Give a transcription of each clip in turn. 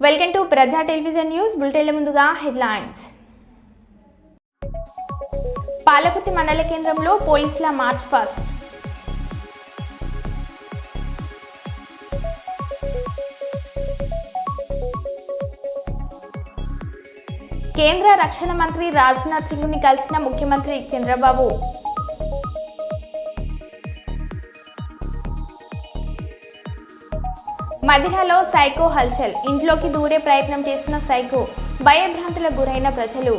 Welcome to ప్రజా television news బులెటిన్ల ముందుగా headlines. Palakurthi మండల కేంద్రంలో పోలీసుల మార్చ్ ఫాస్ట్. కేంద్ర రక్షణ మంత్రి రాజ్నాథ్ సింగ్ని కలిసిన ముఖ్యమంత్రి చంద్రబాబు. మదిరాలో సైకో హల్చల్, ఇంట్లోకి దూరే ప్రయత్నం చేసిన సైకో, భయభ్రాంతులకు గురైన ప్రజలు.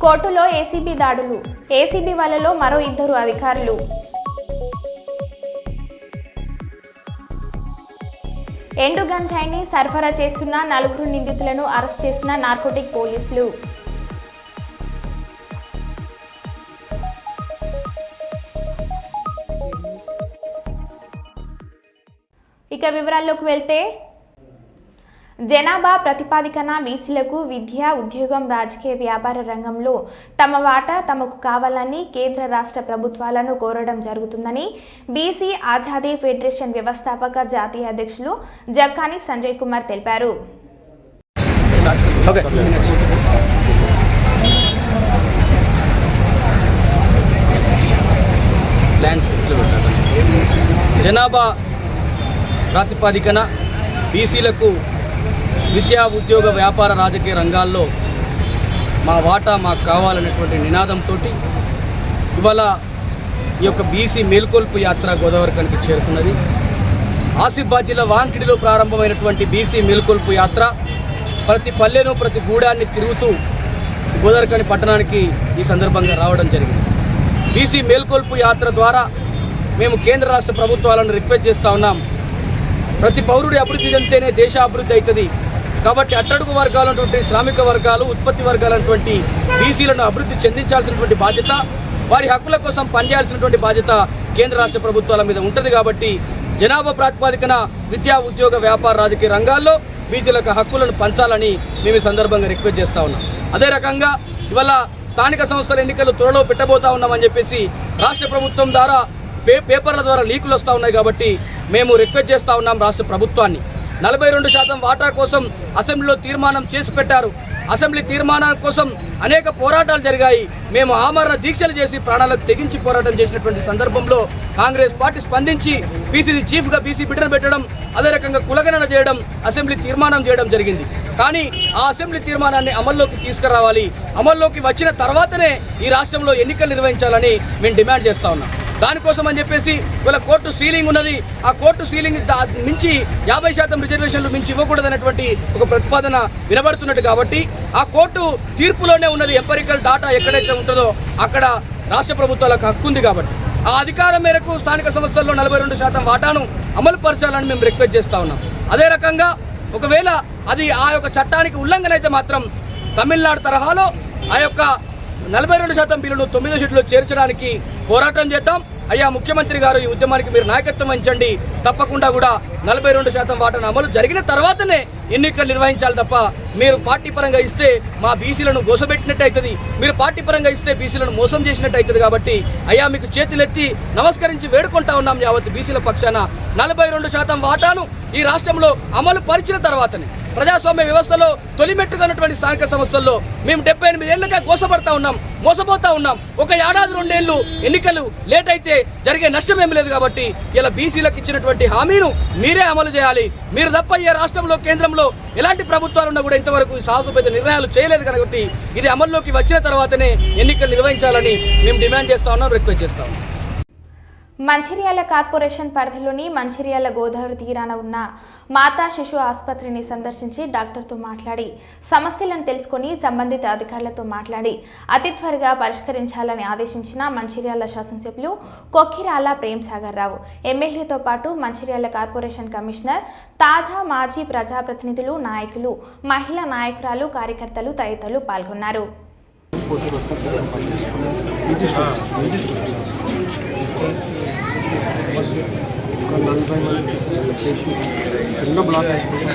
కోర్టులో ఏసీబీ దాడులు, ఏసీబీ వలలో మరో 2 అధికారులు. ఎండు గంజాయిని సరఫరా చేస్తున్న 4 నిందితులను అరెస్ట్ చేసిన నార్కోటిక్ పోలీసులు. ఇక వివరాల్లోకి వెళ్తే, జనాభా ప్రతిపాదికన బీసీలకు విద్య, ఉద్యోగం, రాజకీయ, వ్యాపార రంగంలో తమ వాటా తమకు కావాలని కేంద్ర రాష్ట్ర ప్రభుత్వాలను కోరడం జరుగుతుందని బీసీ ఆజాదీ ఫెడరేషన్ వ్యవస్థాపక జాతీయ అధ్యక్షులు జక్కాని సంజయ్ కుమార్ తెలిపారు. జనాభా ప్రాతిపదికన బీసీలకు విద్యా, ఉద్యోగ, వ్యాపార, రాజకీయ రంగాల్లో మా వాటా మాకు కావాలనేటువంటి నినాదంతో ఇవాళ ఈ యొక్క బీసీ మేల్కొల్పు యాత్ర గోదావరిఖనికి చేరుకున్నది. ఆసిఫాబాద్ జిల్లా వాంకిడిలో ప్రారంభమైనటువంటి బీసీ మేల్కొల్పు యాత్ర ప్రతి పల్లెను, ప్రతి గూడాన్ని తిరుగుతూ గోదావరిఖని పట్టణానికి ఈ సందర్భంగా రావడం జరిగింది. బీసీ మేల్కొల్పు యాత్ర ద్వారా మేము కేంద్ర రాష్ట్ర ప్రభుత్వాలను రిక్వెస్ట్ చేస్తూ ఉన్నాం. ప్రతి పౌరుడి అభివృద్ధి చెందితేనే దేశ అభివృద్ధి అవుతుంది. కాబట్టి అట్టడుగు వర్గాలైనటువంటి శ్రామిక వర్గాలు, ఉత్పత్తి వర్గాలైనటువంటి బీసీలను అభివృద్ధి చెందించాల్సినటువంటి బాధ్యత, వారి హక్కుల కోసం పనిచేయాల్సినటువంటి బాధ్యత కేంద్ర రాష్ట్ర ప్రభుత్వాల మీద ఉంటుంది. కాబట్టి జనాభా ప్రాతిపదికన విద్యా, ఉద్యోగ, వ్యాపార, రాజకీయ రంగాల్లో బీసీలకు హక్కులను పంచాలని మేము ఈ సందర్భంగా రిక్వెస్ట్ చేస్తూ ఉన్నాం. అదే రకంగా ఇవాళ స్థానిక సంస్థల ఎన్నికలు త్వరలో పెట్టబోతా ఉన్నామని చెప్పేసి రాష్ట్ర ప్రభుత్వం ద్వారా పేపర్ల ద్వారా లీకులు వస్తూ ఉన్నాయి. కాబట్టి మేము రిక్వెస్ట్ చేస్తూ ఉన్నాం రాష్ట్ర ప్రభుత్వాన్ని. 42% వాటా కోసం అసెంబ్లీలో తీర్మానం చేసి పెట్టారు. అసెంబ్లీ తీర్మానం కోసం అనేక పోరాటాలు జరిగాయి. మేము ఆమరణ దీక్షలు చేసి ప్రాణాలకు తెగించి పోరాటం చేసినటువంటి సందర్భంలో కాంగ్రెస్ పార్టీ స్పందించి పీసీసీ చీఫ్గా బీసీ బిడ్డను పెట్టడం, అదే రకంగా కులగణన చేయడం, అసెంబ్లీ తీర్మానం చేయడం జరిగింది. కానీ ఆ అసెంబ్లీ తీర్మానాన్ని అమల్లోకి తీసుకురావాలి. అమల్లోకి వచ్చిన తర్వాతనే ఈ రాష్ట్రంలో ఎన్నికలు నిర్వహించాలని మేము డిమాండ్ చేస్తూ ఉన్నాం. దానికోసం అని చెప్పేసి ఇవాళ కోర్టు సీలింగ్ ఉన్నది. ఆ కోర్టు సీలింగ్ మించి 50% రిజర్వేషన్లు మించి ఇవ్వకూడదనేటువంటి ఒక ప్రతిపాదన వినబడుతున్నట్టు. కాబట్టి ఆ కోర్టు తీర్పులోనే ఉన్నది. ఎంపరికల్ డాటా ఎక్కడైతే ఉంటుందో అక్కడ రాష్ట్ర ప్రభుత్వాలకు హక్కు ఉంది. కాబట్టి ఆ అధికారం మేరకు స్థానిక సంస్థల్లో 42% వాటాను అమలు పరచాలని మేము రిక్వెస్ట్ చేస్తూ ఉన్నాం. అదే రకంగా ఒకవేళ అది ఆ యొక్క చట్టానికి ఉల్లంఘన అయితే మాత్రం తమిళనాడు తరహాలో ఆ యొక్క 42% బిల్లును 9 సీట్లో చేర్చడానికి పోరాటం చేద్దాం. అయ్యా ముఖ్యమంత్రి గారు, ఈ ఉద్యమానికి మీరు నాయకత్వం వహించండి. తప్పకుండా కూడా 42% వాటాను అమలు జరిగిన తర్వాతనే ఎన్నికలు నిర్వహించాలి తప్ప మీరు పార్టీ పరంగా ఇస్తే మా బీసీలను గోసబెట్టినట్టు అవుతుంది, మీరు పార్టీ పరంగా ఇస్తే బీసీలను మోసం చేసినట్టు అవుతుంది. కాబట్టి అయ్యా మీకు చేతులెత్తి నమస్కరించి వేడుకుంటా ఉన్నాం యావత్ బీసీల పక్షాన 42% వాటాను ఈ రాష్ట్రంలో అమలు పరిచిన తర్వాతనే ప్రజాస్వామ్య వ్యవస్థలో తొలిమెట్టుకున్నటువంటి స్థానిక సంస్థల్లో మేము 78 ఏళ్ళుగా గోసపడతా ఉన్నాం, మోసపోతా ఉన్నాం. ఒక ఏడాది 2 ఏళ్ళు ఎన్నికలు లేట్ అయితే జరిగే నష్టం ఏమి లేదు. కాబట్టి ఇలా బీసీలకు ఇచ్చినటువంటి హామీను మీరే అమలు చేయాలి. మీరు తప్ప ఈ రాష్ట్రంలో, కేంద్రంలో ఎలాంటి ప్రభుత్వాలు ఉన్నా కూడా ఇంతవరకు సాహసోపేత నిర్ణయాలు చేయలేదు. కాబట్టి ఇది అమల్లోకి వచ్చిన తర్వాతనే ఎన్నికలు నిర్వహించాలని మేము డిమాండ్ చేస్తా ఉన్నాం, రిక్వెస్ట్ చేస్తా ఉన్నాం. మంచిర్యాల కార్పొరేషన్ పరిధిలోని మంచిర్యాల గోదావరి తీరాన ఉన్న మాతా శిశు ఆసుపత్రిని సందర్శించి డాక్టర్తో మాట్లాడి సమస్యలను తెలుసుకొని సంబంధిత అధికారులతో మాట్లాడి అతి త్వరగా పరిష్కరించాలని ఆదేశించిన మంచిర్యాల శాసనసభ్యులు కొక్కిరాల ప్రేమ్సాగర్ రావు, ఎమ్మెల్యేతో పాటు మంచిర్యాల కార్పొరేషన్ కమిషనర్, తాజా మాజీ ప్రజాప్రతినిధులు, నాయకులు, మహిళా నాయకురాలు, కార్యకర్తలు తదితరులు పాల్గొన్నారు. చిన్న బ్లాక్ మధ్యలో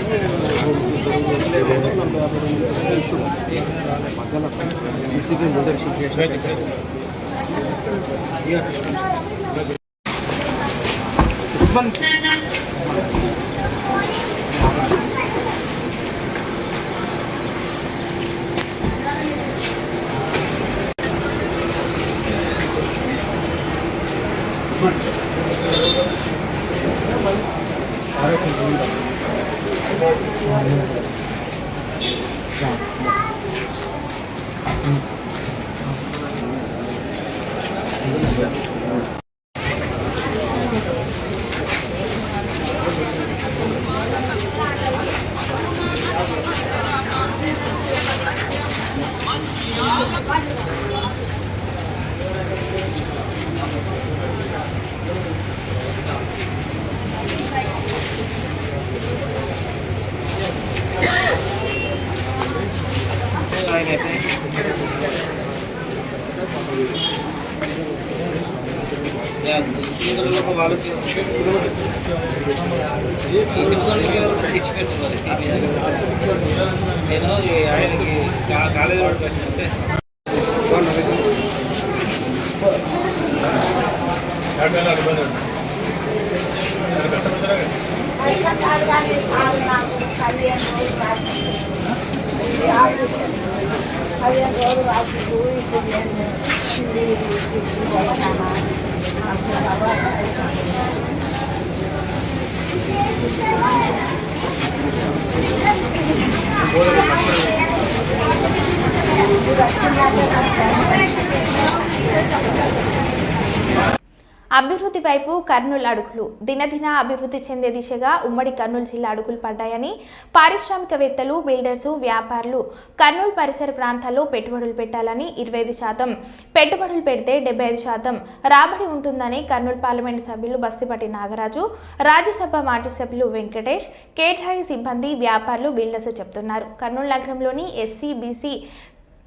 అభివృద్ధి వైపు కర్నూలు అడుగులు దినదిన అభివృద్ధి చెందే దిశగా ఉమ్మడి కర్నూలు జిల్లా అడుగులు పడ్డాయని పారిశ్రామికవేత్తలు, బిల్డర్స్, వ్యాపారులు కర్నూలు పరిసర ప్రాంతాల్లో పెట్టుబడులు పెట్టాలని 25% పెట్టుబడులు పెడితే 75% రాబడి ఉంటుందని కర్నూలు పార్లమెంటు సభ్యులు బస్తిపట్టి నాగరాజు, రాజ్యసభ మాజీ సభ్యులు వెంకటేష్, కేటరాయి సిబ్బంది, వ్యాపారులు, బిల్డర్స్ చెబుతున్నారు. కర్నూలు నగరంలోని ఎస్సీ, బీసీ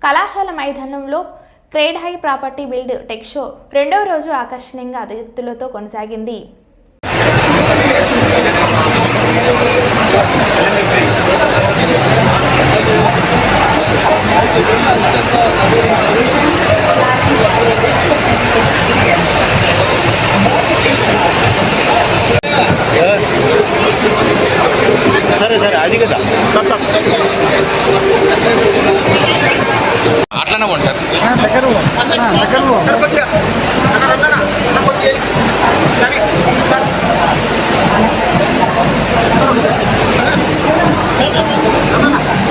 కళాశాల మైదానంలో creed high property build tech show 2వ రోజు ఆకర్షణీయంగా అతిథులతో కొనసాగింది. సరే సరే అది కదా సార్ సార్ అట్లనే పోండి సార్.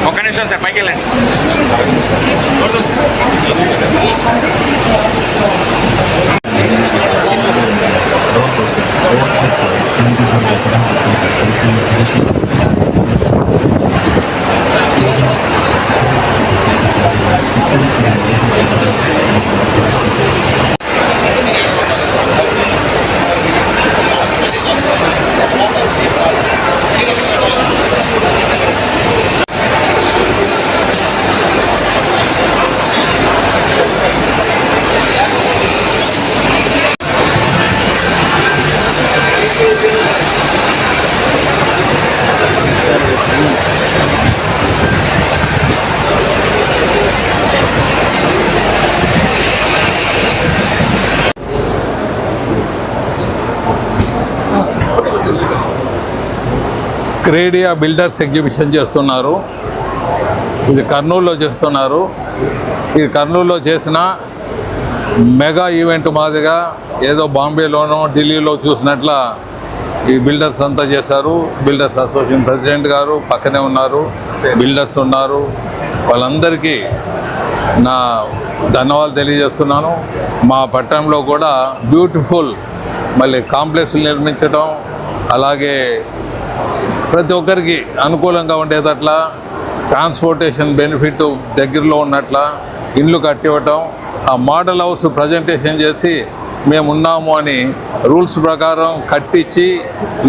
ఒక్క నిమిషం సార్, పైకి వెళ్ళండి. క్రేడియా బిల్డర్స్ ఎగ్జిబిషన్ చేస్తున్నారు. ఇది కర్నూలులో చేస్తున్నారు. ఇది కర్నూలులో చేసిన మెగా ఈవెంట్ మాదిరిగా ఏదో బాంబేలోనో ఢిల్లీలో చూసినట్ల ఈ బిల్డర్స్ అంతా చేశారు. బిల్డర్స్ అసోసియేషన్ ప్రెసిడెంట్ గారు పక్కనే ఉన్నారు, బిల్డర్స్ ఉన్నారు. వాళ్ళందరికీ నా ధన్యవాదాలు తెలియజేస్తున్నాను. మా పట్టణంలో కూడా బ్యూటిఫుల్ మళ్ళీ కాంప్లెక్స్లు నిర్మించడం, అలాగే ప్రతి ఒక్కరికి అనుకూలంగా ఉండేటట్ల ట్రాన్స్పోర్టేషన్ బెనిఫిట్ దగ్గరలో ఉన్నట్ల ఇండ్లు కట్టివ్వటం, ఆ మోడల్ హౌస్ ప్రజెంటేషన్ చేసి మేము ఉన్నాము అని రూల్స్ ప్రకారం కట్టించి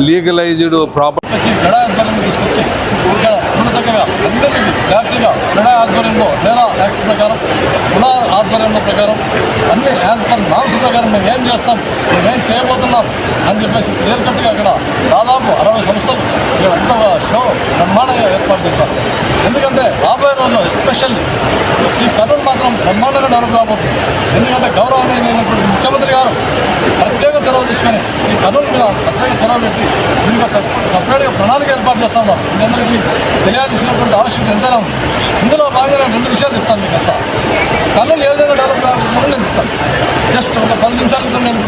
లీగలైజ్డ్ ప్రాపర్టీ తీసుకొచ్చి క్లారిటీగా క్రీడా ఆధ్వర్యంలో లేదా యాక్ట్ ప్రకారం కుల ఆధ్వర్యంలో ప్రకారం అన్ని యాజ్ పర్ నామ్స్ ప్రకారం మేము ఏం చేస్తాం, మేమేం చేయబోతున్నాం అని చెప్పేసి క్లియర్ కట్గా అక్కడ దాదాపు 60 సంస్థలు ఇక్కడ అంత షో బ్రహ్మాండంగా ఏర్పాటు చేశారు. ఎందుకంటే రాబోయే రోజుల్లో ఎస్పెషల్లీ ఈ కర్నూలు మాత్రం బ్రహ్మాండంగా డెవలప్ కాబోతుంది. ఎందుకంటే గౌరవనీయులైనటువంటి ముఖ్యమంత్రి గారు ప్రత్యేక చొరవ తీసుకొని ఈ కర్నూలు మీద ప్రత్యేక చొరవ పెట్టి దీనికి సపరేట్గా ప్రణాళిక ఏర్పాటు చేస్తూ ఉన్నారు. మీ అందరికీ తెలియాల్సినటువంటి ఆవశ్యకత ఎంతైనా ఉంది. ఇందులో భాగంగా నేను 2 విషయాలు చెప్తాను మీకు అంతా. కర్నూలు ఏ విధంగా డెవలప్ కాకుండా నేను చెప్తాను. జస్ట్ ఒక 10 నిమిషాల క్రితం నేను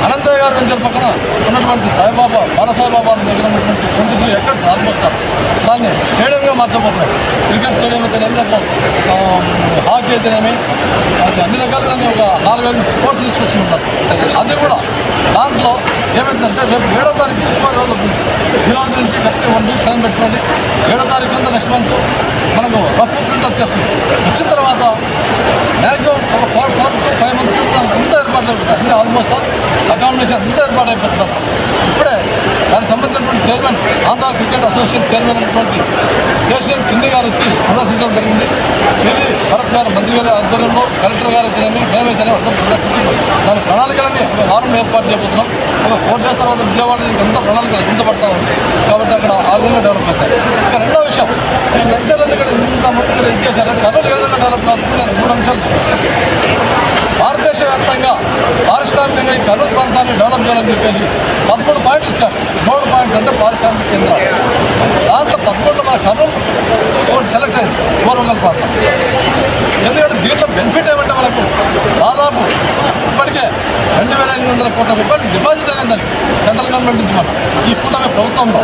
అనంతయ్య గారు వెంచర్ పక్కన ఉన్నటువంటి సాయిబాబా బాలసాయిబాబా దగ్గర ఉన్నటువంటి 23 ఎకర్స్ ఆల్మోస్ట్ దాన్ని స్టేడియంగా మార్చబోతున్నారు. క్రికెట్ స్టేడియం అయితేనేమి, దాంట్లో హాకీ అయితేనేమి, అది అన్ని రకాలుగా దాన్ని ఒక 4-5 స్పోర్ట్స్ తీసుకొస్తున్నారు. అది కూడా దాంట్లో ఏమైందంటే రేపు 7వ తారీఖు ఎక్కువ రోజులు ఈరోజు నుంచి కరెక్ట్ 1 వీక్ టైం పెట్టుకోండి. 7వ తారీఖు అంతా నెక్స్ట్ మంత్ మనకు రఫ్ ప్రింట్ వచ్చేస్తుంది. వచ్చిన తర్వాత మ్యాక్సిమం ఒక 4 to 5 months అంతా ఏర్పాట్లు అయిపోతాయి. అన్నీ ఆల్మోస్ట్ అకామిడేషన్ అంతా ఏర్పాటు అయిపోతుంది. ఇప్పుడే దానికి సంబంధించినటువంటి chairman, Andhra cricket association chairman అయినటువంటి కేసీఎన్ చిన్ని గారు వచ్చి సందర్శించడం జరిగింది. కేసీ భరత్ గారు మంత్రి గారి ఆధ్వర్యంలో కలెక్టర్ గారు అయితేనేమి, మేమైతేనేమి అందరూ సందర్శించి దాని ప్రణాళికలన్నీ ఒక వారం ఏర్పాటు చేయబోతున్నాం. ఒక 4 days తర్వాత విజయవాడ అంతా ప్రణాళికలు కింద పడతా ఉంది. కాబట్టి అక్కడ ఆ విధంగా డెవలప్ అవుతాయి. ఇక రెండో విషయం, మేము వెంచర్లన్నీ ఇక్కడ ఇంత మొత్తం ఇక్కడ ఇచ్చేసారు. కర్నూలు ఏ విధంగా డెవలప్ అవుతుంది నేను 3 అంశాలు చెప్పేస్తాను. భారతదేశ వ్యాప్తంగా పారిశ్రామికంగా ఈ కర్నూలు ప్రాంతాన్ని డెవలప్ చేయాలని చెప్పేసి 13 పాయింట్లు ఇచ్చారు. 3 పాయింట్స్ అంటే పారిశ్రామిక కేంద్రాలు. దాంట్లో 13లో మన కర్నూలు ఒకటి సెలెక్ట్ అయింది, ఓర్వగల్ ప్రాంతం. ఎందుకంటే దీంట్లో బెనిఫిట్ ఏమంటే మనకు దాదాపు ఇప్పటికే 2,800 కోట్ల రూపాయలు డిపాజిట్ అయిందని సెంట్రల్ గవర్నమెంట్ నుంచి మనం ఈ కూటమి ప్రభుత్వంలో.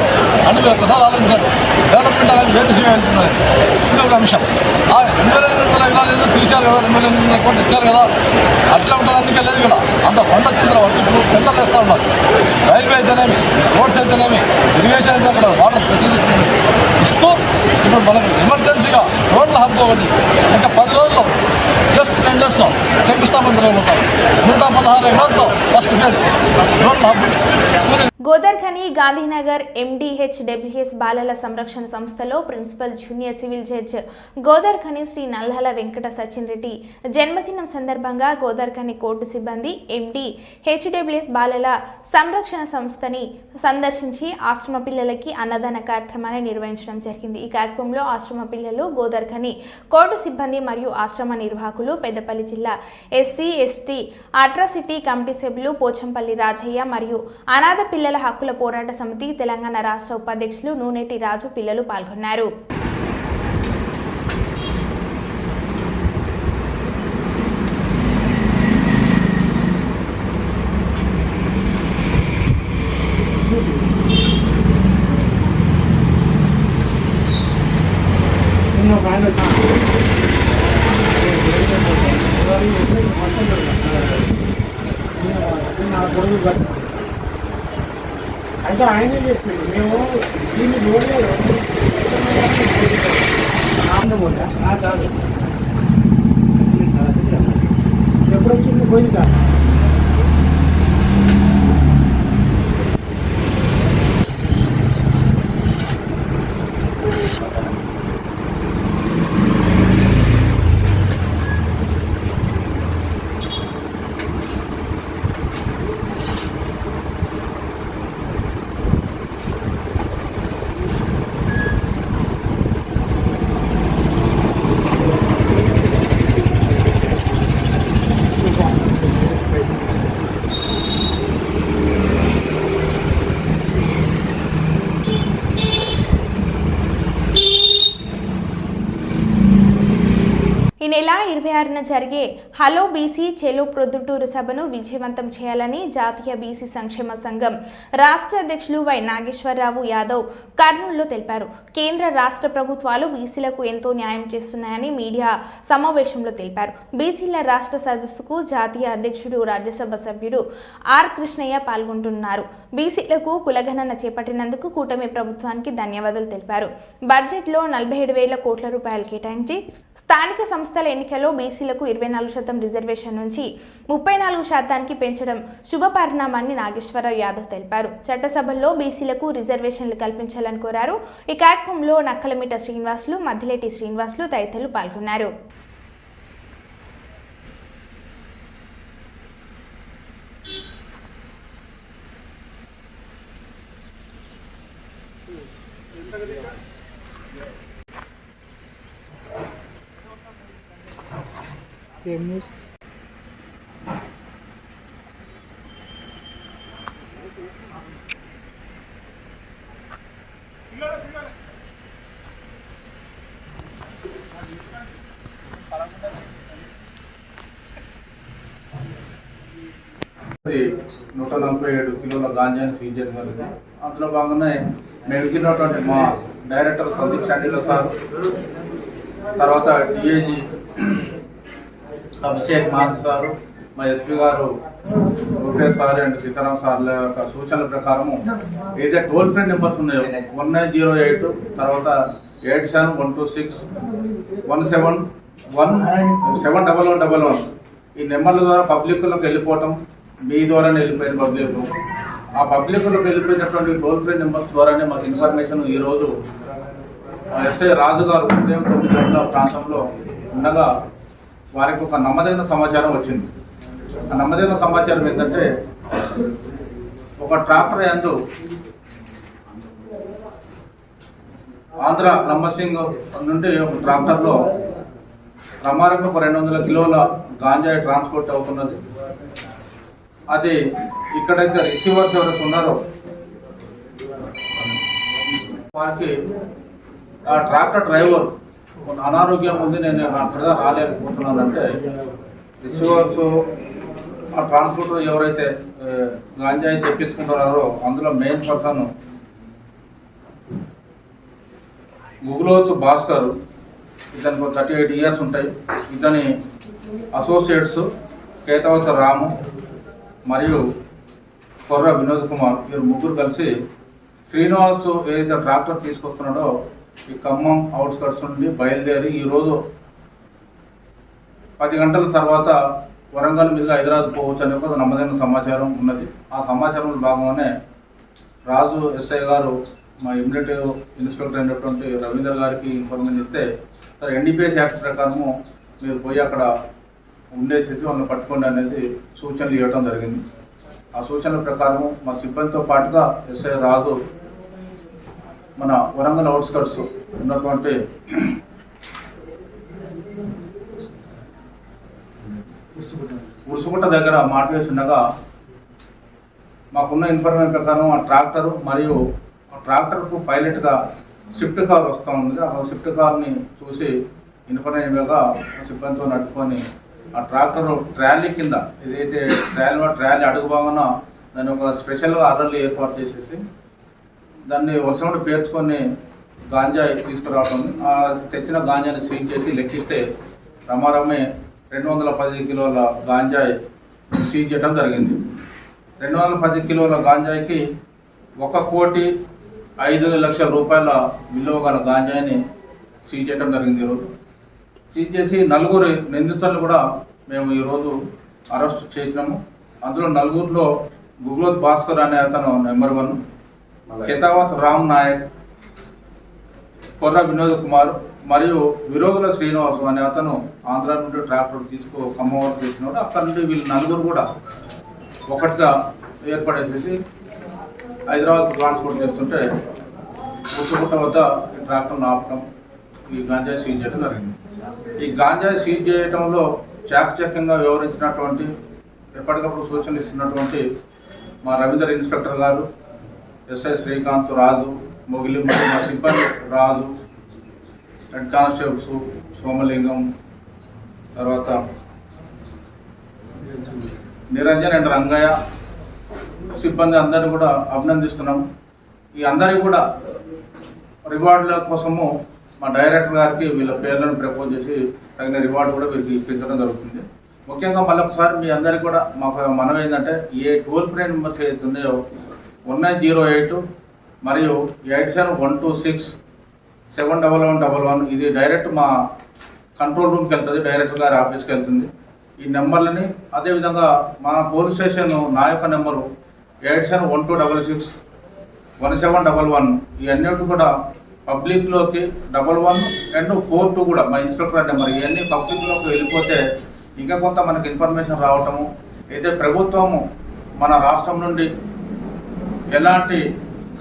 అంటే మీరు ఒకసారి ఆలోచించండి, డెవలప్మెంట్ అనేది వేరే విషయం వెళ్తున్నది. ఇది ఒక అంశం. ఆ 2,800 ఎకరాలు ఏదో తీశారు కదా, 2,800 కోట్లు ఇచ్చారు కదా, అట్లా ఉంటుంది. అందుకే లేదు ఇక్కడ అంత ఫండ్ వచ్చిన తర్వాత ఇప్పుడు టెండర్లు వేస్తూ ఉన్నారు. రైల్వే అయితేనేమి, రోడ్స్ అయితేనేమి, ఇరిగేషన్ అయితే అక్కడ వాటర్ స్పెషలిస్ట్ ఇస్తూ ఇప్పుడు మనకు ఎమర్జెన్సీగా రోడ్ల హబ్ ఒకటి ఇంకా 10 రోజుల్లో జస్ట్ 10 daysలో శంకుస్థాపన జరగబోతారు. 116 ఎకరాలతో ఫస్ట్ ఫేజ్ రోడ్ల హబ్. గోదర్ఖని గాంధీనగర్ MDHWS బాలల సంరక్షణ సంస్థలో principal junior civil judge Godavarikhani Shri Nallala Venkata Sachin Reddy జన్మదినం సందర్భంగా గోదర్ఖని కోర్టు సిబ్బంది MDHWS బాలల సంరక్షణ సంస్థని సందర్శించి ఆశ్రమ పిల్లలకి అన్నదాన కార్యక్రమాన్ని నిర్వహించడం జరిగింది. ఈ కార్యక్రమంలో ఆశ్రమ పిల్లలు, గోదర్ఖని కోర్టు సిబ్బంది మరియు ఆశ్రమ నిర్వాహకులు, పెద్దపల్లి జిల్లా SC/ST అట్రాసిటీ కమిటీ సభ్యులు పోచంపల్లి రాజయ్య మరియు అనాథ పిల్లల హక్కుల పోరాట సమితి తెలంగాణ రాష్ట్ర ఉపాధ్యక్షులు నూనెటి రాజు పిల్లలు పాల్గొన్నారు. అంటే ఆయనే చెప్పింది, మేము దీన్ని చూడలేదు. కాదు ఎప్పుడు వచ్చింది పోయింది సార్. ఈ నెల 26న జరిగే హలో బీసీ చెలో ప్రొద్దుటూరు సభను విజయవంతం చేయాలని జాతీయ బీసీ సంక్షేమ సంఘం రాష్ట్ర అధ్యక్షులు వై నాగేశ్వరరావు యాదవ్ కర్నూలులో తెలిపారు. కేంద్ర రాష్ట్ర ప్రభుత్వాలు బీసీలకు ఎంతో న్యాయం చేస్తున్నాయని మీడియా సమావేశంలో తెలిపారు. బీసీల రాష్ట్ర సదస్సుకు జాతీయ అధ్యక్షుడు రాజ్యసభ సభ్యుడు ఆర్ కృష్ణయ్య పాల్గొంటున్నారు. బీసీలకు కులగణన చేపట్టినందుకు కూటమి ప్రభుత్వానికి ధన్యవాదాలు తెలిపారు. బడ్జెట్లో 47,000 కోట్ల రూపాయలు కేటాయించి స్థానిక సంస్థల ఎన్నికల్లో బీసీలకు 24% రిజర్వేషన్ నుంచి 34% పెంచడం శుభ పరిణామాన్ని నాగేశ్వరరావు యాదవ్ తెలిపారు. చట్టసభల్లో బీసీలకు రిజర్వేషన్లు కల్పించాలని కోరారు. ఈ కార్యక్రమంలో నక్కలమిట శ్రీనివాసులు, మద్దిలేటి శ్రీనివాసులు తదితరులు పాల్గొన్నారు. అది 147 కిలోల గాంజాని సీజ్ చేయడం జరిగింది. అందులో భాగంగానే మేము ఇచ్చినటువంటి మా డైరెక్టర్ సందీప్ శాండిలో సార్, తర్వాత డిఐజీ అభిషేక్ మాథ్ సారు, మా ఎస్పీ గారు రూపేష్ సార్ అండ్ సీతారాం సార్ల యొక్క సూచనల ప్రకారము ఏదైతే టోల్ ఫ్రీ నెంబర్స్ ఉన్నాయో 1908, తర్వాత 87126171 71111 ఈ నెంబర్ల ద్వారా పబ్లిక్లోకి వెళ్ళిపోవటం, మీ ద్వారానే వెళ్ళిపోయిన పబ్లిక్. ఆ పబ్లిక్లోకి వెళ్ళిపోయినటువంటి టోల్ ఫ్రీ నెంబర్స్ ద్వారానే మాకు ఇన్ఫర్మేషన్ ఈరోజు ఎస్ఐ రాజు గారు ఉదయం 9 గంటల ప్రాంతంలో ఉండగా వారికి ఒక నమ్మదైన సమాచారం వచ్చింది. ఆ నమ్మదైన సమాచారం ఏంటంటే ఒక ట్రాక్టర్ యందు ఆంధ్ర లంబసింగ్ నుండి ఒక ట్రాక్టర్లో ప్రమాణంగా ఒక 200 కిలోల గాంజాయి ట్రాన్స్పోర్ట్ అవుతున్నది. అది ఇక్కడైతే రిసీవర్స్ ఎవరైతే ఉన్నారో వారికి ఆ ట్రాక్టర్ డ్రైవర్ అనారోగ్యం ఉంది, నేను అక్కడ రాలేకపోతున్నానంటే రిసీవర్స్ ఆ ట్రాన్స్పోర్ట్ ఎవరైతే గాంజాయి తెప్పించుకుంటున్నారో అందులో మెయిన్ పర్సన్ గుగులోతు భాస్కర్, ఇతనికి 38 ఇయర్స్ ఉంటాయి. ఇతని అసోసియేట్స్ కేతవత రాము మరియు కొర్ర వినోద్ కుమార్, వీరు ముగ్గురు కలిసి శ్రీనివాస్ ఏదైతే ట్రాక్టర్ తీసుకొస్తున్నాడో ఈ ఖమ్మం అవుట్స్కట్స్ నుండి బయలుదేరి ఈరోజు 10 గంటల తర్వాత వరంగల్ మీదుగా హైదరాబాద్ పోవచ్చు అనే ఒక నమ్మదైన సమాచారం ఉన్నది. ఆ సమాచారంలో భాగంగానే రాజు ఎస్ఐ గారు మా ఇమ్మీడియట్ ఇన్స్పెక్టర్ అయినటువంటి రవీంద్ర గారికి ఇన్ఫర్మేషన్ ఇస్తే, సరే ఎన్డీపీఎస్ యాక్ట్ ప్రకారము మీరు పోయి అక్కడ ఉండేసేసి వాళ్ళని పట్టుకోండి అనేది సూచనలు ఇవ్వడం జరిగింది. ఆ సూచనల ప్రకారము మా సిబ్బందితో పాటుగా ఎస్ఐ రాజు మన వరంగల్ అవుట్స్కట్స్ ఉన్నటువంటి ఉరుసుకుంట దగ్గర మాట వేసి ఉండగా మాకున్న ఇన్ఫర్మేషన్ ప్రకారం ఆ ట్రాక్టరు మరియు ఆ ట్రాక్టర్కు పైలట్గా స్విఫ్ట్ కార్ వస్తూ ఉంది. ఆ స్విఫ్ట్ కార్ని చూసి ఇన్ఫర్మేషన్ ఇవ్వగా సిబ్బందితో నడుపుకొని ఆ ట్రాక్టర్ ట్రాలీ కింద ఏదైతే ట్రాలీ అడుగు భాగంగా దాన్ని ఒక స్పెషల్గా అర్రలు ఏర్పాటు చేసేసి దాన్ని వర్షంలో పేర్చుకొని గాంజాయి తీసుకురావడం, ఆ తెచ్చిన గాంజాని సీజ్ చేసి లెక్కిస్తే ప్రమాదమే 210 కిలోల గాంజాయి సీజ్ చేయడం జరిగింది. 210 కిలోల గాంజాయికి 1,05,00,000 రూపాయల విలువ గల గాంజాయిని సీజ్ చేయడం జరిగింది. ఈరోజు సీజ్ చేసి 4 నిందితులను కూడా మేము ఈరోజు అరెస్ట్ చేసినాము. అందులో 4లో గుగ్లోత్ భాస్కర్ అనే అతను నెంబర్ 1, కేతావత్ రామ్ నాయక్, కొర్ర వినోద్ కుమార్ మరియు విరోగుల శ్రీనివాసు అనే అతను ఆంధ్ర నుండి ట్రాక్టర్ ఖమ్మం వరకు చేసినాడు. అక్కడ నుండి వీళ్ళు 4 కూడా ఒకటిగా ఏర్పడేసేసి హైదరాబాద్ ట్రాన్స్పోర్ట్ చేస్తుంటే ఉచ్చుకుంట వద్ద ఈ ట్రాక్టర్ను ఆపటం, ఈ గాంజాయి సీజ్ చేయడం జరిగింది. ఈ గాంజాయి సీజ్ చేయడంలో చాకచక్యంగా వ్యవహరించినటువంటి, ఎప్పటికప్పుడు సూచనలు ఇస్తున్నటువంటి మా రవీంద్ర ఇన్స్పెక్టర్ గారు, ఎస్ఐ శ్రీకాంత్, రాజు, మొగిలి, మా సిబ్బంది రాజు, హెడ్ కానిస్టేబుల్స్ సోమలింగం, తర్వాత నిరంజన్ అండ్ రంగయ్య సిబ్బంది అందరినీ కూడా అభినందిస్తున్నాము. ఈ అందరికీ కూడా రివార్డుల కోసము మా డైరెక్టర్ గారికి వీళ్ళ పేర్లను ప్రపోజ్ చేసి తగిన రివార్డు కూడా వీరికి ఇప్పించడం జరుగుతుంది. ముఖ్యంగా మళ్ళొకసారి మీ అందరికీ కూడా మాకు మనం ఏంటంటే ఏ టోల్ ఫ్రీ నెంబర్స్ ఏదైతే ఉన్నాయో 1908 మరియు 8712671111 ఇది డైరెక్ట్ మా కంట్రోల్ రూమ్కి వెళ్తుంది, డైరెక్టర్ గారి ఆఫీస్కి వెళ్తుంది. ఈ నెంబర్లని అదేవిధంగా మా పోలీస్ స్టేషన్ నా యొక్క నెంబరు 871266 1711 ఇవన్నీ కూడా పబ్లిక్లోకి 11 అండ్ 42 కూడా మా ఇన్స్పెక్టర్ నెంబర్ ఇవన్నీ పబ్లిక్లోకి వెళ్ళిపోతే ఇంకా కొంత మనకి ఇన్ఫర్మేషన్ రావటము. అయితే ప్రభుత్వము మన రాష్ట్రం నుండి ఎలాంటి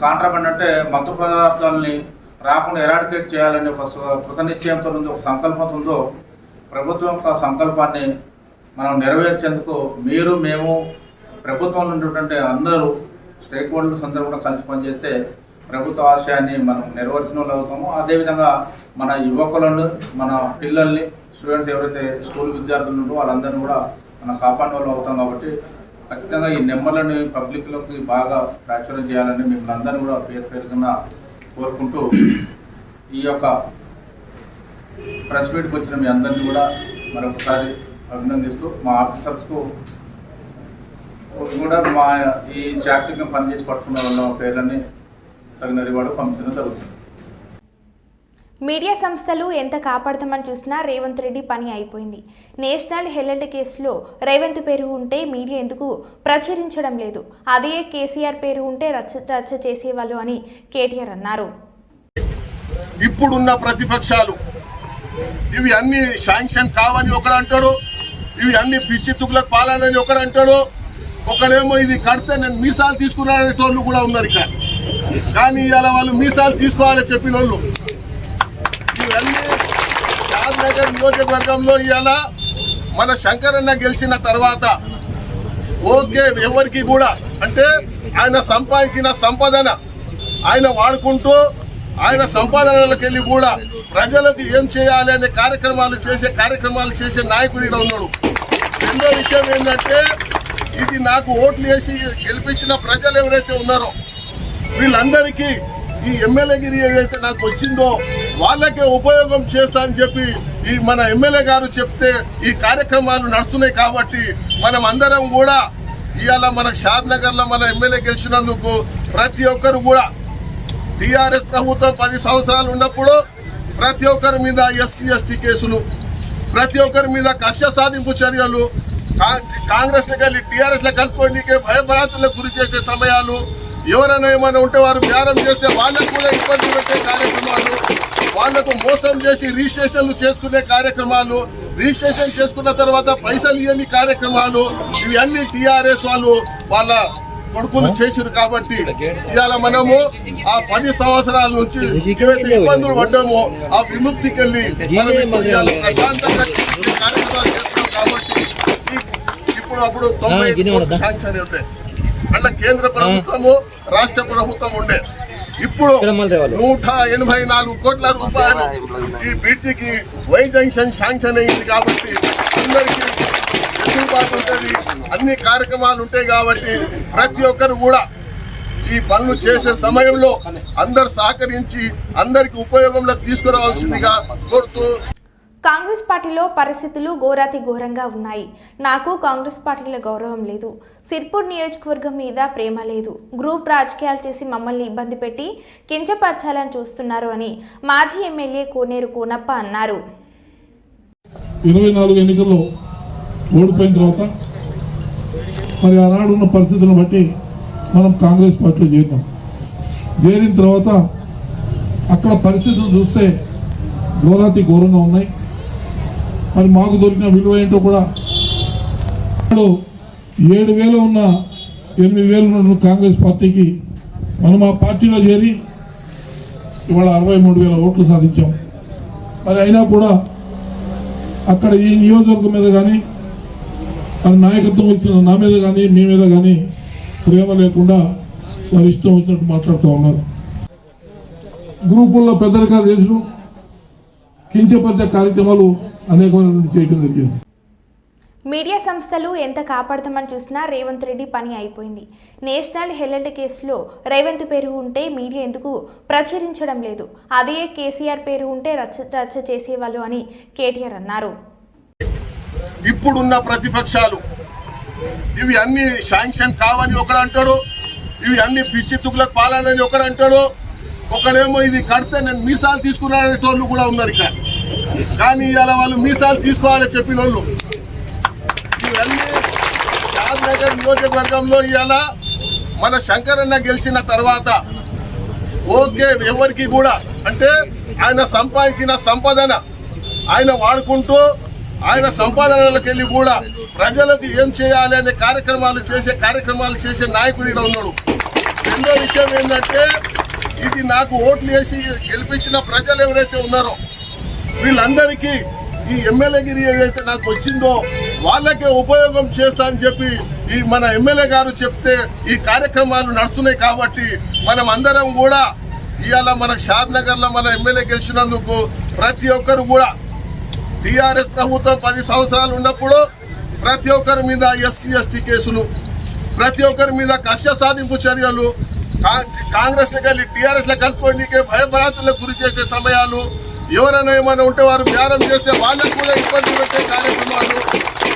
కాంట్రాబ్యాండ్ అంటే మత్తు పదార్థాలని రాకుండా ఎరాడికేట్ చేయాలని ఒక కృతనిశ్చయంతో ఉందో, ఒక సంకల్పంతో ఉందో, ప్రభుత్వం యొక్క సంకల్పాన్ని మనం నెరవేర్చేందుకు మీరు మేము ప్రభుత్వంలో ఉన్నటువంటి అందరూ స్టేక్ హోల్డర్స్ అందరూ కూడా కలిసి పనిచేస్తే ప్రభుత్వ ఆశయాన్ని మనం నెరవేర్చిన వాళ్ళు అవుతాము. అదేవిధంగా మన యువకులను, మన పిల్లల్ని, స్టూడెంట్స్ ఎవరైతే స్కూల్ విద్యార్థులు ఉన్నారో వాళ్ళందరినీ కూడా మనం కాపాడే వాళ్ళు అవుతాం. కాబట్టి ఖచ్చితంగా ఈ నెంబర్లని పబ్లిక్లోకి బాగా ప్రాచుర్యం చేయాలని మిమ్మల్ని అందరినీ కూడా పేరుగా కోరుకుంటూ ఈ యొక్క ప్రెస్ మీట్కి వచ్చిన మీ అందరినీ కూడా మరొకసారి అభినందిస్తూ మా ఆఫీసర్స్కు కూడా మా ఈ జాగ్రత్తగా పనిచేసి పట్టుకున్న వాళ్ళ పేర్లని తగిన రివార్డు పంపించడం జరుగుతుంది. మీడియా సంస్థలు ఎంత కాపాడతామని చూసినా రేవంత్ రెడ్డి పని అయిపోయింది. నేషనల్ హెరాల్డ్ కేసులో రేవంత్ పేరు ఉంటే మీడియా ఎందుకు ప్రచురించడం లేదు? అదే కేసీఆర్ పేరు ఉంటే రచ్చ చేసేవాళ్ళు అని కేటీఆర్ అన్నారు. ఇప్పుడున్న ప్రతిపక్షాలు ఇవి అన్ని శాంక్షన్ కావని ఒకడు అంటాడు, ఇవి అన్ని పిచ్చి తుగ్గులకు పాలనని ఒకడు అంటాడు, ఒకడేమో ఇది కడితే నేను మీసాలు తీసుకున్నాడనేటోళ్ళు కూడా ఉన్నారు ఇక్కడ. కానీ ఇవాళ వాళ్ళు మీసాలు తీసుకోవాలని చెప్పిన వాళ్ళు ఇవన్నీ షాద్నగర్ నియోజకవర్గంలో ఇవాళ మన శంకరన్న గెలిచిన తర్వాత ఓకే ఎవరికి కూడా అంటే ఆయన సంపాదించిన సంపదన ఆయన వాడుకుంటూ ఆయన సంపాదనలకు వెళ్ళి కూడా ప్రజలకు ఏం చేయాలి అనే కార్యక్రమాలు చేసే నాయకుడు ఇక్కడ ఉన్నాడు. రెండో విషయం ఏంటంటే ఇది నాకు ఓట్లు వేసి గెలిపించిన ప్రజలు ఎవరైతే ఉన్నారో వీళ్ళందరికీ ఈ ఎమ్మెల్యేగిరి ఏదైతే నాకు వచ్చిందో వాళ్ళకే ఉపయోగం చేస్తా అని చెప్పి ఈ మన ఎమ్మెల్యే గారు చెప్తే ఈ కార్యక్రమాలు నడుస్తున్నాయి. కాబట్టి మనం అందరం కూడా ఇవాళ మనకు షాద్నగర్లో మన ఎమ్మెల్యే గెలిచినందుకు ప్రతి ఒక్కరు కూడా టీఆర్ఎస్ ప్రభుత్వం 10 సంవత్సరాలు ఉన్నప్పుడు ప్రతి ఒక్కరి మీద ఎస్సీ ఎస్టీ కేసులు, ప్రతి ఒక్కరి మీద కక్ష సాధింపు చర్యలు, కాంగ్రెస్ వెళ్ళి టీఆర్ఎస్ లో కలుపుకోవడానికి భయభ్రాంతులకు గురి చేసే సమయాలు, ఎవరైనా ఏమైనా ఉంటే వారు బేరం చేస్తే వాళ్ళకు కూడా ఇబ్బందులు పెట్టే కార్యక్రమాలు, వాళ్లకు మోసం చేసి రిజిస్ట్రేషన్లు చేసుకునే కార్యక్రమాలు, రిజిస్ట్రేషన్ చేసుకున్న తర్వాత పైసలు ఇవ్వని కార్యక్రమాలు, ఇవన్నీ టీఆర్ఎస్ వాళ్ళు వాళ్ళ కొడుకులు చేసిరు. కాబట్టి ఇవాళ మనము ఆ 10 సంవత్సరాల నుంచి ఏవైతే ఇబ్బందులు పడ్డామో ఆ విముక్తికి వెళ్ళి మనం ప్రశాంతంగా కార్యక్రమాలు చేస్తున్నాం. కాబట్టి ఇప్పుడు అప్పుడు 90 శాంక్షన్ ఉంటాయి అట్లా కేంద్ర ప్రభుత్వము రాష్ట్ర ప్రభుత్వం ఉండే. ఇప్పుడు 184 కోట్ల రూపాయలు ఈ బ్రిడ్జికి వై జంక్షన్ శాంక్షన్ అయింది. కాబట్టి అందరికీ వెసులుబాటు ఉంటుంది, అన్ని కార్యక్రమాలు ఉంటాయి. కాబట్టి ప్రతి ఒక్కరు కూడా ఈ పనులు చేసే సమయంలో అందరు సహకరించి అందరికి ఉపయోగంలోకి తీసుకురావాల్సిందిగా కోరుతూ కాంగ్రెస్ పార్టీలో పరిస్థితులు ఘోరాతి ఘోరంగా ఉన్నాయి. నాకు కాంగ్రెస్ పార్టీలో గౌరవం లేదు, సిర్పూర్ నియోజకవర్గం మీద ప్రేమ లేదు, గ్రూప్ రాజకీయాలు చేసి మమ్మల్ని ఇబ్బంది పెట్టి కించపరచాలని చూస్తున్నారు అని మాజీ ఎమ్మెల్యే కోనేరు కోనప్ప అన్నారు. 24 ఎన్నికల్లో ఓడిపోయిన తర్వాత మరి ఆనాడు ఉన్న పరిస్థితులను బట్టి మనం కాంగ్రెస్ పార్టీలో చేరిన తర్వాత అక్కడ పరిస్థితులు చూస్తే ఘోరాతి ఘోరంగా ఉన్నాయి. మరి మాకు దొరికిన విలువ ఏంటో కూడా 7,000 ఉన్న 8,000 ఉన్న కాంగ్రెస్ పార్టీకి మనం ఆ పార్టీలో చేరి ఇవాళ 63,000 ఓట్లు సాధించాం. మరి అయినా కూడా అక్కడ ఈ నియోజకవర్గం మీద కానీ మరి నాయకత్వం ఇచ్చిన నా మీద కానీ మీ మీద కానీ ప్రేమ లేకుండా వారు ఇష్టం వచ్చినట్టు మాట్లాడుతూ ఉన్నారు. గ్రూపుల్లో పెద్దరికాలు చేసిన కించపరిచే కార్యక్రమాలు అనేకమైన చేయడం జరిగింది. మీడియా సంస్థలు ఎంత కాపాడతామని చూసినా రేవంత్ రెడ్డి పని అయిపోయింది. నేషనల్ హెరాల్డ్ కేసులో రేవంత్ పేరు ఉంటే మీడియా ఎందుకు ప్రచురించడం లేదు? అదే కేసీఆర్ పేరు ఉంటే రచ్చ చేసేవాళ్ళు అని కేటీఆర్ అన్నారు. ఇప్పుడున్న ప్రతిపక్షాలు ఇవి అన్ని శాంక్షన్ కావని ఒకడు అంటాడు, ఇవి అన్ని పిచ్చి తుగ్గులకు పాలనని ఒకడు అంటాడు, ఒకడేమో ఇది కడితే నేను మీసాలు తీసుకున్నాడనేటోళ్ళు కూడా ఉన్నారు ఇక్కడ. కానీ ఇవాళ వాళ్ళు మీసాలు తీసుకోవాలని చెప్పిన వాళ్ళు ఇవన్నీ షాద్నగర్ నియోజకవర్గంలో ఇవాళ మన శంకరన్న గెలిచిన తర్వాత ఓకే ఎవరికి కూడా అంటే ఆయన సంపాదించిన సంపదన ఆయన వాడుకుంటూ ఆయన సంపాదనలకు వెళ్ళి కూడా ప్రజలకు ఏం చేయాలి అనే కార్యక్రమాలు చేసే నాయకుడు ఇక్కడ ఉన్నాడు. రెండో విషయం ఏంటంటే ఇది నాకు ఓట్లు వేసి గెలిపించిన ప్రజలు ఎవరైతే ఉన్నారో వీళ్ళందరికీ ఈ ఎమ్మెల్యేగిరి ఏదైతే నాకు వచ్చిందో వాళ్ళకే ఉపయోగం చేస్తా అని చెప్పి ఈ మన ఎమ్మెల్యే గారు చెప్తే ఈ కార్యక్రమాలు నడుస్తున్నాయి. కాబట్టి మనం అందరం కూడా ఇవాళ మనకు షాద్నగర్లో మన ఎమ్మెల్యే గెలిచినందుకు ప్రతి ఒక్కరు కూడా టీఆర్ఎస్ ప్రభుత్వం 10 సంవత్సరాలు ఉన్నప్పుడు ప్రతి ఒక్కరి మీద ఎస్సీ ఎస్టీ కేసులు, ప్రతి ఒక్కరి మీద కక్ష సాధింపు చర్యలు, కాంగ్రెస్ని కలిసి టీఆర్ఎస్లో కలుపుకోవడానికి భయభ్రాంతులకు గురి చేసే సమయాలు, ఎవరైనా ఏమైనా ఉంటే వారు బేరం చేస్తే వాళ్ళకు కూడా ఇబ్బంది పెట్టే కార్యక్రమాలు,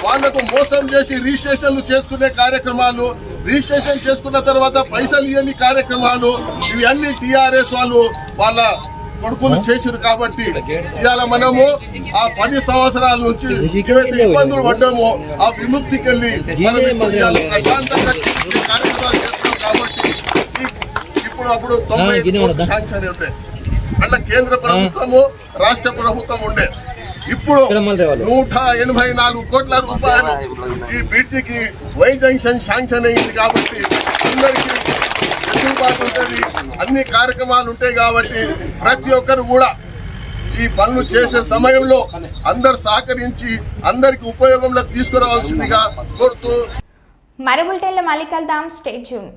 వాళ్లకు మోసం చేసి రిజిస్ట్రేషన్లు చేసుకునే కార్యక్రమాలు, రిజిస్ట్రేషన్ చేసుకున్న తర్వాత పైసలు ఇవ్వని కార్యక్రమాలు, ఇవన్నీ టీఆర్ఎస్ వాళ్ళు వాళ్ళ కొడుకులు చేశారు. కాబట్టి ఇవాళ మనము ఆ 10 సంవత్సరాల నుంచి ఏవైతే ఇబ్బందులు పడ్డామో ఆ విముక్తికి వెళ్ళి మనం ప్రశాంతంగా కార్యక్రమాలు చేస్తాం. కాబట్టి ఇప్పుడు అప్పుడు 90 శాంక్షన్ ఉంటాయి అట్లా కేంద్ర ప్రభుత్వము రాష్ట్ర ప్రభుత్వం ఉండే. ఇప్పుడు 184 కోట్ల రూపాయలు ఈ బ్రిడ్జికి వై జంక్షన్ శాంక్షన్ అయింది. కాబట్టి అందరికీ వెసులుబాటు ఉంటుంది, అన్ని కార్యక్రమాలు ఉంటాయి. కాబట్టి ప్రతి ఒక్కరు కూడా ఈ పనులు చేసే సమయంలో అందరు సహకరించి అందరికి ఉపయోగంలోకి తీసుకురావాల్సిందిగా కోరుతూ మరో బులెటిన్లో మళ్ళీ కలుద్దాం. Stay tune.